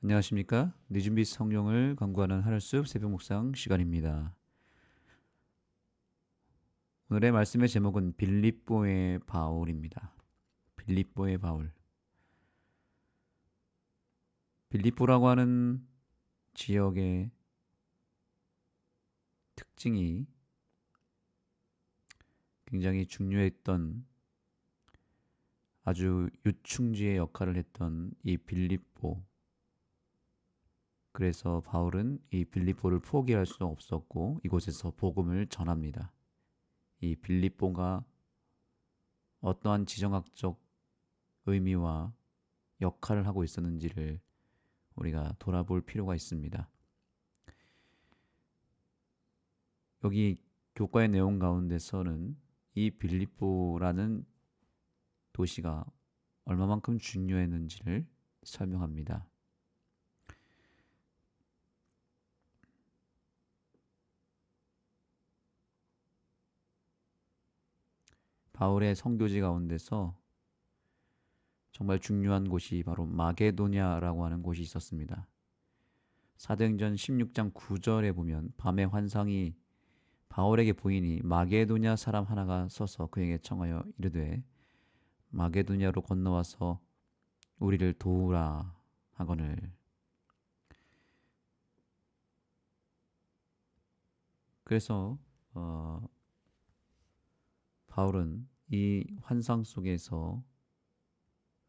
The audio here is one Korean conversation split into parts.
안녕하십니까? 늦은 빛 성령을 강구하는 하늘숲 새벽 묵상 시간입니다. 오늘의 말씀의 제목은 빌립보의 바울입니다. 빌립보의 바울. 빌립보라고 하는 지역의 특징이 굉장히 중요했던, 아주 유충지의 역할을 했던 이 빌립보. 그래서 바울은 이 빌립보를 포기할 수 없었고 이곳에서 복음을 전합니다. 이 빌립보가 어떠한 지정학적 의미와 역할을 하고 있었는지를 우리가 돌아볼 필요가 있습니다. 여기 교과의 내용 가운데서는 이 빌립보라는 도시가 얼마만큼 중요했는지를 설명합니다. 바울의 선교지 가운데서 정말 중요한 곳이 바로 마게도냐라고 하는 곳이 있었습니다. 사도행전 16장 9절에 보면 밤의 환상이 바울에게 보이니 마게도냐 사람 하나가 서서 그에게 청하여 이르되 마게도냐로 건너와서 우리를 도우라 하거늘. 그래서 바울은 이 환상 속에서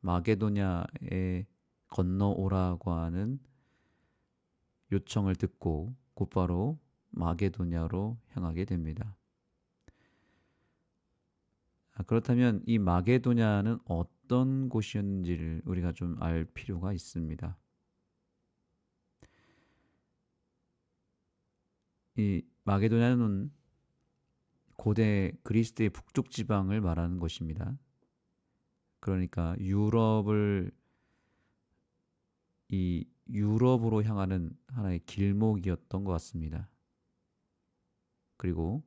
마게도냐에 건너오라고 하는 요청을 듣고 곧바로 마게도냐로 향하게 됩니다. 그렇다면 이 마게도냐는 어떤 곳이었는지를 우리가 좀 알 필요가 있습니다. 이 마게도냐는 고대 그리스의 북쪽 지방을 말하는 것입니다. 그러니까 유럽으로 향하는 하나의 길목이었던 것 같습니다. 그리고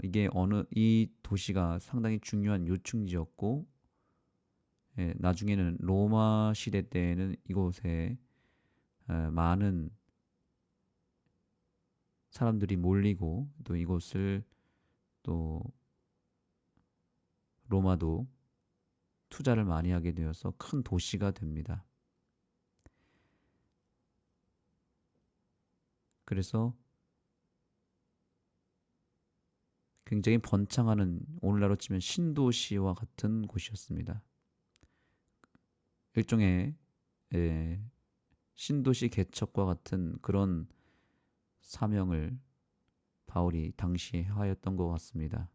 이게 이 도시가 상당히 중요한 요충지였고, 나중에는 로마 시대 때에는 이곳에 많은 사람들이 몰리고 또 이곳을 또 로마도 투자를 많이 하게 되어서 큰 도시가 됩니다. 그래서 굉장히 번창하는, 오늘날로 치면 신도시와 같은 곳이었습니다. 일종의 신도시 개척과 같은 그런 사명을 바울이 당시에 하였던 것 같습니다.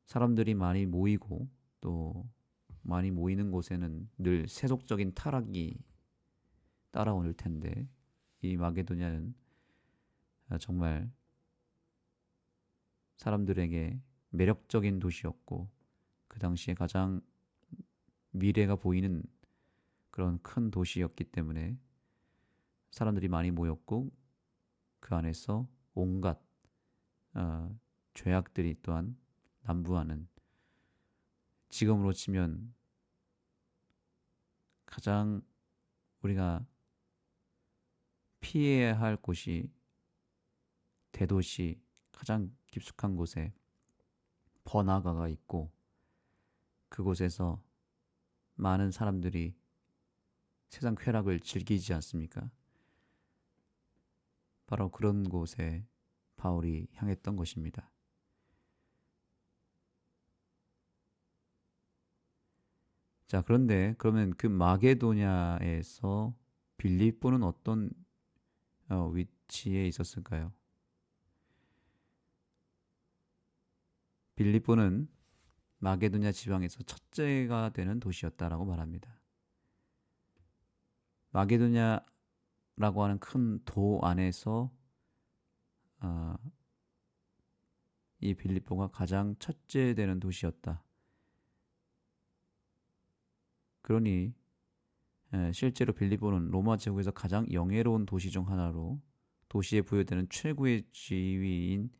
사람들이 많이 모이고 또 많이 모이는 곳에는 늘 세속적인 타락이 따라올 텐데, 이 마게도냐는 정말 사람들에게 매력적인 도시였고 그 당시에 가장 미래가 보이는 그런 큰 도시였기 때문에 사람들이 많이 모였고 그 안에서 온갖 죄악들이 또한 난무하는, 지금으로 치면 가장 우리가 피해야 할 곳이 대도시 가장 깊숙한 곳에 번화가가 있고 그곳에서 많은 사람들이 세상 쾌락을 즐기지 않습니까? 바로 그런 곳에 바울이 향했던 것입니다. 자, 그런데 그러면 그 마게도냐에서 빌립보는 어떤 위치에 있었을까요? 빌립보는 마게도냐 지방에서 첫째가 되는 도시였다라고 말합니다. 마게도냐라고 하는 큰 도 안에서 어, 이 빌립보가 가장 첫째 되는 도시였다. 그러니 실제로 빌립보는 로마 제국에서 가장 영예로운 도시 중 하나로 도시에 부여되는 최고의 지위인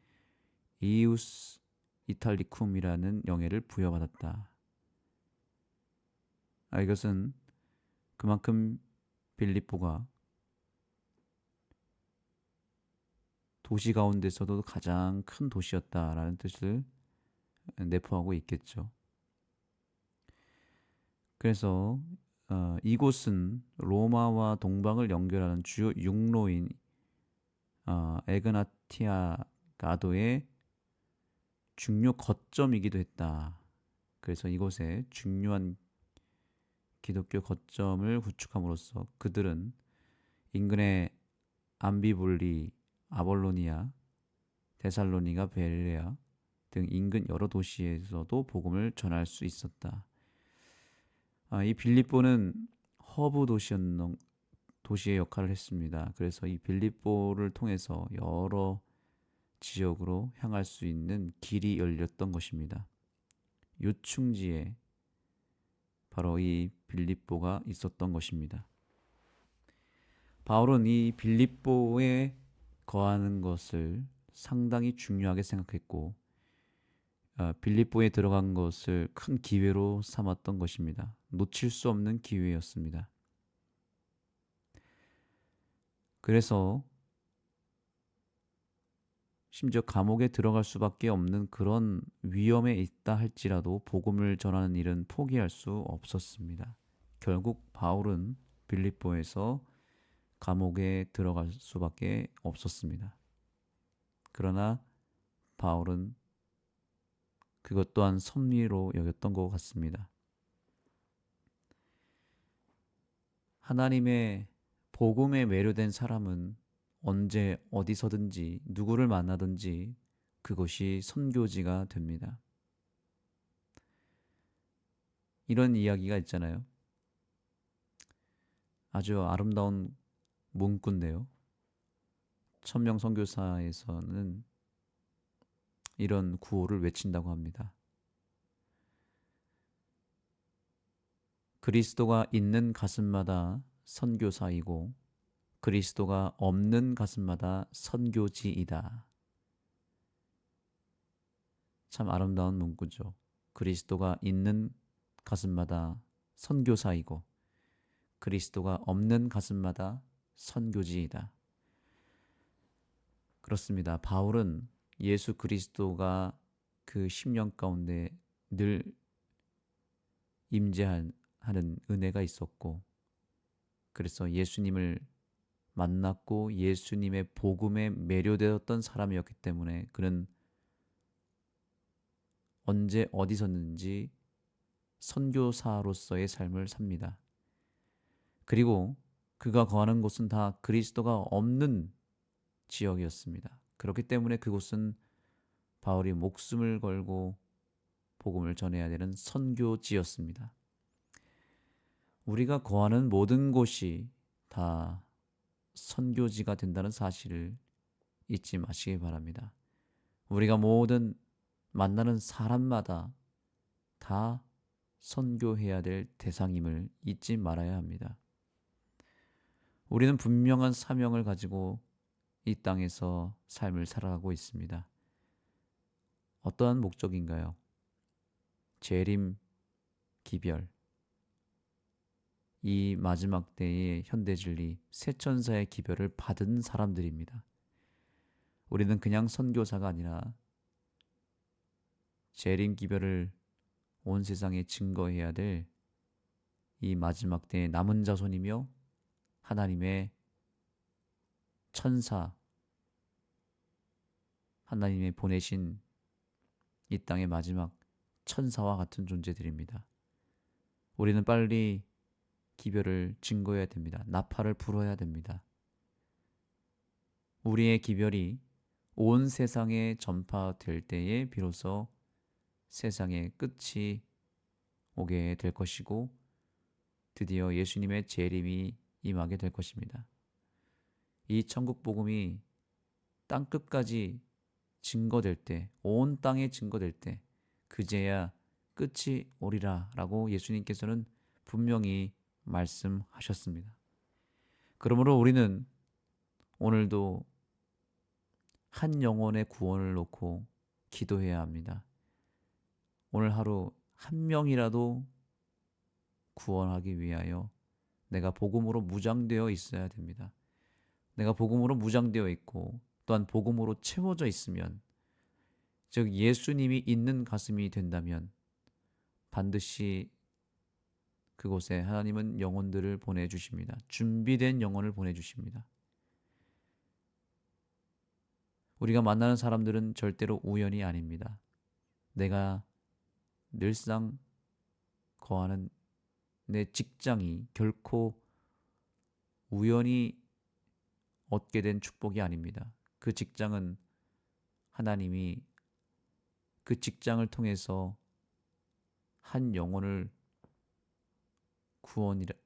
이우스 이탈리쿰이라는 영예를 부여받았다. 이것은 그만큼 빌립보가 도시 가운데서도 가장 큰 도시였다라는 뜻을 내포하고 있겠죠. 그래서 이곳은 로마와 동방을 연결하는 주요 육로인 에그나티아 가도의 중요 거점이기도 했다. 그래서 이곳에 중요한 기독교 거점을 구축함으로써 그들은 인근의 암비볼리, 아볼로니아, 데살로니가, 베레아 등 인근 여러 도시에서도 복음을 전할 수 있었다. 이 빌립보는 허브 도시의 역할을 했습니다. 그래서 이 빌립보를 통해서 여러 지역으로 향할 수 있는 길이 열렸던 것입니다. 요충지에 바로 이 빌립보가 있었던 것입니다. 바울은 이 빌립보에 거하는 것을 상당히 중요하게 생각했고 빌립보에 들어간 것을 큰 기회로 삼았던 것입니다. 놓칠 수 없는 기회였습니다. 그래서 심지어 감옥에 들어갈 수밖에 없는 그런 위험에 있다 할지라도 복음을 전하는 일은 포기할 수 없었습니다. 결국 바울은 빌립보에서 감옥에 들어갈 수밖에 없었습니다. 그러나 바울은 그것 또한 섭리로 여겼던 것 같습니다. 하나님의 복음에 매료된 사람은 언제 어디서든지 누구를 만나든지 그것이 선교지가 됩니다. 이런 이야기가 있잖아요. 아주 아름다운 문구인데요. 천명 선교사에서는 이런 구호를 외친다고 합니다. 그리스도가 있는 가슴마다 선교사이고 그리스도가 없는 가슴마다 선교지이다. 참 아름다운 문구죠. 그리스도가 있는 가슴마다 선교사이고 그리스도가 없는 가슴마다 선교지이다. 그렇습니다. 바울은 예수 그리스도가 그 10년 가운데 늘 임재하는 은혜가 있었고 그래서 예수님을 만났고 예수님의 복음에 매료되었던 사람이었기 때문에 그는 언제 어디서든지 선교사로서의 삶을 삽니다. 그리고 그가 거하는 곳은 다 그리스도가 없는 지역이었습니다. 그렇기 때문에 그곳은 바울이 목숨을 걸고 복음을 전해야 되는 선교지였습니다. 우리가 거하는 모든 곳이 다 선교지가 된다는 사실을 잊지 마시기 바랍니다. 우리가 모든 만나는 사람마다 다 선교해야 될 대상임을 잊지 말아야 합니다. 우리는 분명한 사명을 가지고 이 땅에서 삶을 살아가고 있습니다. 어떠한 목적인가요? 재림, 기별, 이 마지막 때의 현대진리, 새천사의 기별을 받은 사람들입니다. 우리는 그냥 선교사가 아니라 재림 기별을 온 세상에 증거해야 될 이 마지막 때의 남은 자손이며 하나님의 천사, 하나님의 보내신 이 땅의 마지막 천사와 같은 존재들입니다. 우리는 빨리 기별을 증거해야 됩니다. 나팔을 불어야 됩니다. 우리의 기별이 온 세상에 전파될 때에 비로소 세상의 끝이 오게 될 것이고 드디어 예수님의 재림이 임하게 될 것입니다. 이 천국 복음이 땅끝까지 증거될 때, 온 땅에 증거될 때 그제야 끝이 오리라 라고 예수님께서는 분명히 말씀하셨습니다. 그러므로 우리는 오늘도 한 영혼의 구원을 놓고 기도해야 합니다. 오늘 하루 한 명이라도 구원하기 위하여 내가 복음으로 무장되어 있어야 됩니다. 내가 복음으로 무장되어 있고 또한 복음으로 채워져 있으면, 즉 예수님이 있는 가슴이 된다면 반드시 그곳에 하나님은 영혼들을 보내주십니다. 준비된 영혼을 보내주십니다. 우리가 만나는 사람들은 절대로 우연이 아닙니다. 내가 늘상 거하는 내 직장이 결코 우연히 얻게 된 축복이 아닙니다. 그 직장은 하나님이 그 직장을 통해서 한 영혼을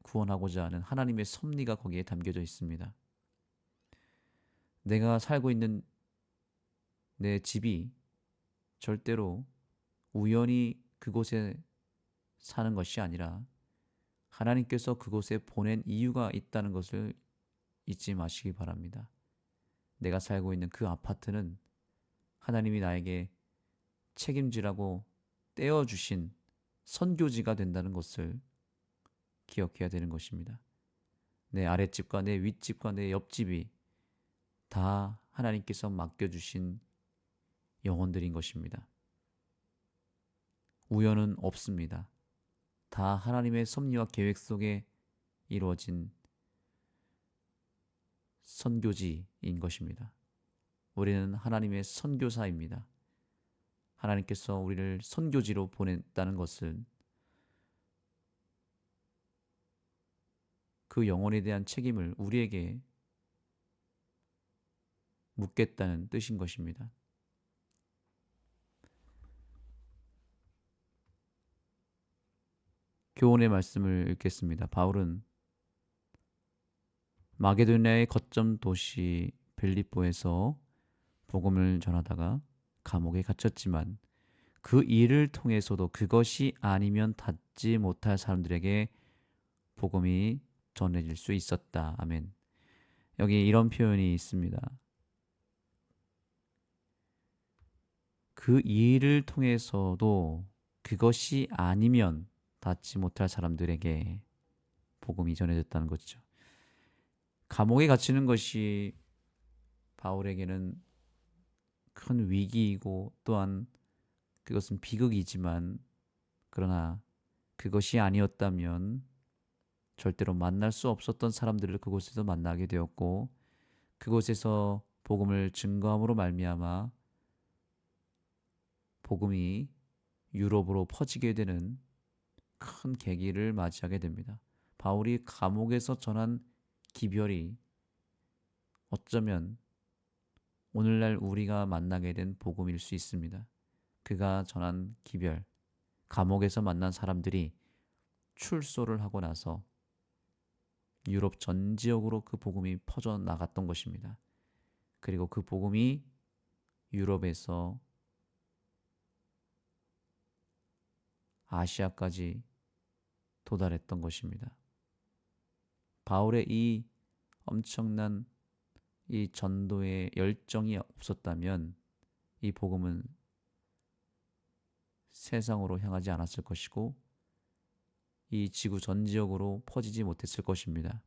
구원하고자 하는 하나님의 섭리가 거기에 담겨져 있습니다. 내가 살고 있는 내 집이 절대로 우연히 그곳에 사는 것이 아니라 하나님께서 그곳에 보낸 이유가 있다는 것을 잊지 마시기 바랍니다. 내가 살고 있는 그 아파트는 하나님이 나에게 책임지라고 떼어주신 선교지가 된다는 것을 기억해야 되는 것입니다. 내 아랫집과 내 윗집과 내 옆집이 다 하나님께서 맡겨주신 영혼들인 것입니다. 우연은 없습니다. 다 하나님의 섭리와 계획 속에 이루어진 선교지인 것입니다. 우리는 하나님의 선교사입니다. 하나님께서 우리를 선교지로 보냈다는 것은 그 영혼에 대한 책임을 우리에게 묻겠다는 뜻인 것입니다. 교훈의 말씀을 읽겠습니다. 바울은 마게도냐의 거점 도시 빌립보에서 복음을 전하다가 감옥에 갇혔지만 그 일을 통해서도 그것이 아니면 닿지 못할 사람들에게 복음이 전해질 수 있었다. 아멘. 여기 이런 표현이 있습니다. 그 일을 통해서도 그것이 아니면 닿지 못할 사람들에게 복음이 전해졌다는 것이죠. 감옥에 갇히는 것이 바울에게는 큰 위기이고 또한 그것은 비극이지만, 그러나 그것이 아니었다면 절대로 만날 수 없었던 사람들을 그곳에서 만나게 되었고, 그곳에서 복음을 증거함으로 말미암아 복음이 유럽으로 퍼지게 되는 큰 계기를 맞이하게 됩니다. 바울이 감옥에서 전한 기별이 어쩌면 오늘날 우리가 만나게 된 복음일 수 있습니다. 그가 전한 기별, 감옥에서 만난 사람들이 출소를 하고 나서 유럽 전 지역으로 그 복음이 퍼져나갔던 것입니다. 그리고 그 복음이 유럽에서 아시아까지 도달했던 것입니다. 바울의 이 엄청난 이 전도의 열정이 없었다면 이 복음은 세상으로 향하지 않았을 것이고 이 지구 전 지역으로 퍼지지 못했을 것입니다.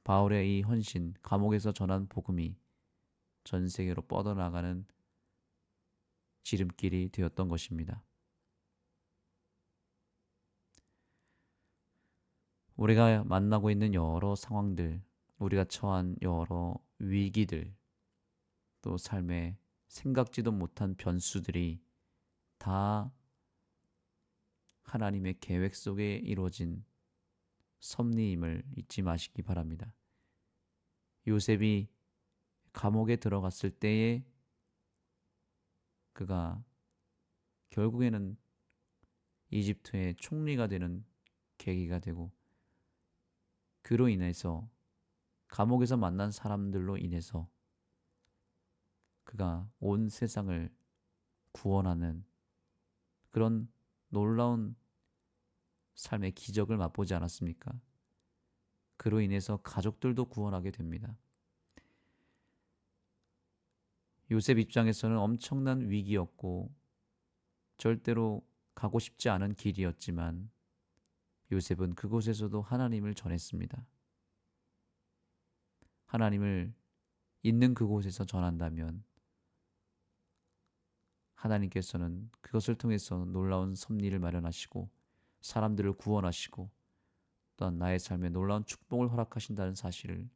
바울의 이 헌신, 감옥에서 전한 복음이 전 세계로 뻗어나가는 지름길이 되었던 것입니다. 우리가 만나고 있는 여러 상황들, 우리가 처한 여러 위기들, 또 삶에 생각지도 못한 변수들이 다 하나님의 계획 속에 이루어진 섭리임을 잊지 마시기 바랍니다. 요셉이 감옥에 들어갔을 때에 그가 결국에는 이집트의 총리가 되는 계기가 되고, 그로 인해서 감옥에서 만난 사람들로 인해서 그가 온 세상을 구원하는 그런 놀라운 삶의 기적을 맛보지 않았습니까? 그로 인해서 가족들도 구원하게 됩니다. 요셉 입장에서는 엄청난 위기였고 절대로 가고 싶지 않은 길이었지만 요셉은 그곳에서도 하나님을 전했습니다. 하나님을 있는 그곳에서 전한다면 하나님께서는 그것을 통해서 놀라운 섭리를 마련하시고 사람들을 구원하시고 또한 나의 삶에 놀라운 축복을 허락하신다는 사실을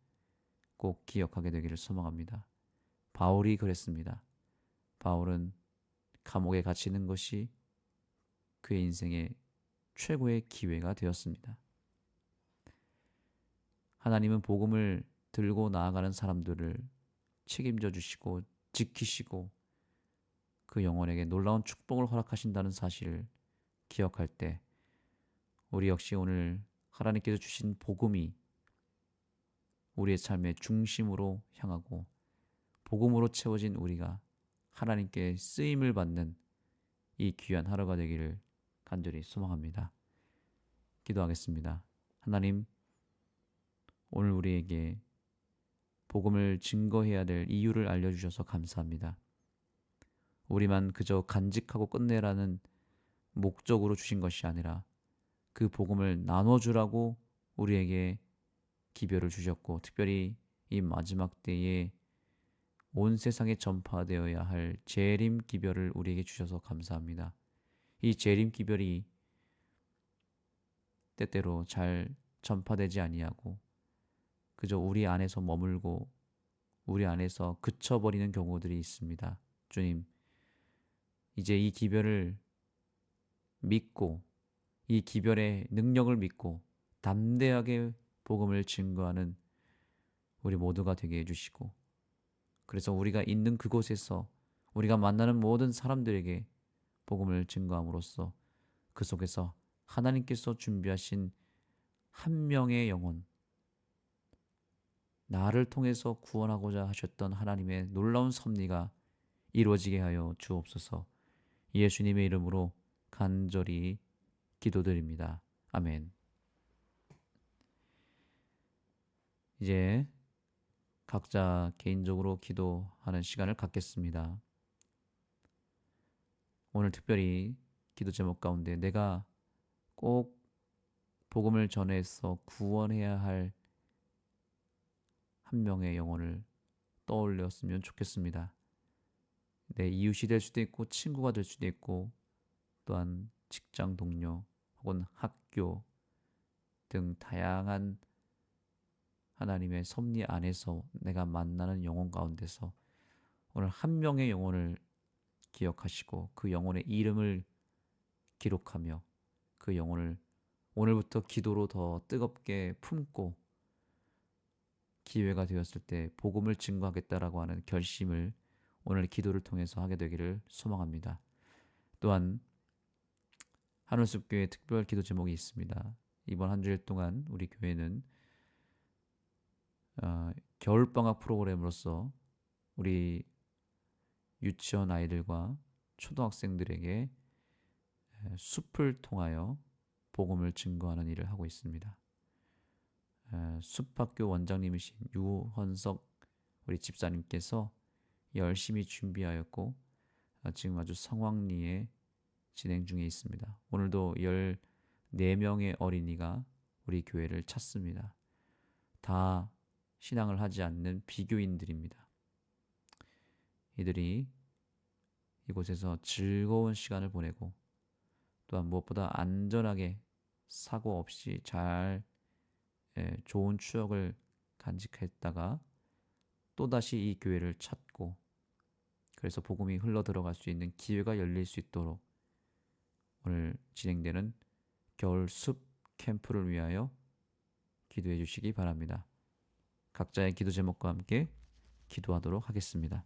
꼭 기억하게 되기를 소망합니다. 바울이 그랬습니다. 바울은 감옥에 갇히는 것이 그의 인생의 최고의 기회가 되었습니다. 하나님은 복음을 들고 나아가는 사람들을 책임져 주시고 지키시고 그 영혼에게 놀라운 축복을 허락하신다는 사실을 기억할 때 우리 역시 오늘 하나님께서 주신 복음이 우리의 삶의 중심으로 향하고 복음으로 채워진 우리가 하나님께 쓰임을 받는 이 귀한 하루가 되기를 간절히 소망합니다. 기도하겠습니다. 하나님, 오늘 우리에게 복음을 증거해야 될 이유를 알려주셔서 감사합니다. 우리만 그저 간직하고 끝내라는 목적으로 주신 것이 아니라 그 복음을 나눠주라고 우리에게 기별을 주셨고 특별히 이 마지막 때에 온 세상에 전파되어야 할 재림 기별을 우리에게 주셔서 감사합니다. 이 재림 기별이 때때로 잘 전파되지 아니하고 그저 우리 안에서 머물고 우리 안에서 그쳐버리는 경우들이 있습니다. 주님, 이제 이 기별을 믿고 이 기별의 능력을 믿고 담대하게 복음을 증거하는 우리 모두가 되게 해주시고 그래서 우리가 있는 그곳에서 우리가 만나는 모든 사람들에게 복음을 증거함으로써 그 속에서 하나님께서 준비하신 한 명의 영혼, 나를 통해서 구원하고자 하셨던 하나님의 놀라운 섭리가 이루어지게 하여 주옵소서. 예수님의 이름으로 간절히 기도드립니다. 아멘. 이제 각자 개인적으로 기도하는 시간을 갖겠습니다. 오늘 특별히 기도 제목 가운데 내가 꼭 복음을 전해서 구원해야 할 한 명의 영혼을 떠올렸으면 좋겠습니다. 내 이웃이 될 수도 있고 친구가 될 수도 있고 또한 직장 동료 혹은 학교 등 다양한 하나님의 섭리 안에서 내가 만나는 영혼 가운데서 오늘 한 명의 영혼을 기억하시고 그 영혼의 이름을 기록하며 그 영혼을 오늘부터 기도로 더 뜨겁게 품고 기회가 되었을 때 복음을 증거하겠다라고 하는 결심을 오늘 기도를 통해서 하게 되기를 소망합니다. 또한 하늘숲교회 특별 기도 제목이 있습니다. 이번 한 주일 동안 우리 교회는 겨울방학 프로그램으로서 우리 유치원 아이들과 초등학생들에게 숲을 통하여 복음을 증거하는 일을 하고 있습니다. 숲학교 원장님이신 유헌석 우리 집사님께서 열심히 준비하였고 지금 아주 성황리에 진행 중에 있습니다. 오늘도 14명의 어린이가 우리 교회를 찾습니다. 다 신앙을 하지 않는 비교인들입니다. 이들이 이곳에서 즐거운 시간을 보내고 또한 무엇보다 안전하게 사고 없이 잘 좋은 추억을 간직했다가 또다시 이 교회를 찾고 그래서 복음이 흘러 들어갈 수 있는 기회가 열릴 수 있도록 오늘 진행되는 겨울 숲 캠프를 위하여 기도해 주시기 바랍니다. 각자의 기도 제목과 함께 기도하도록 하겠습니다.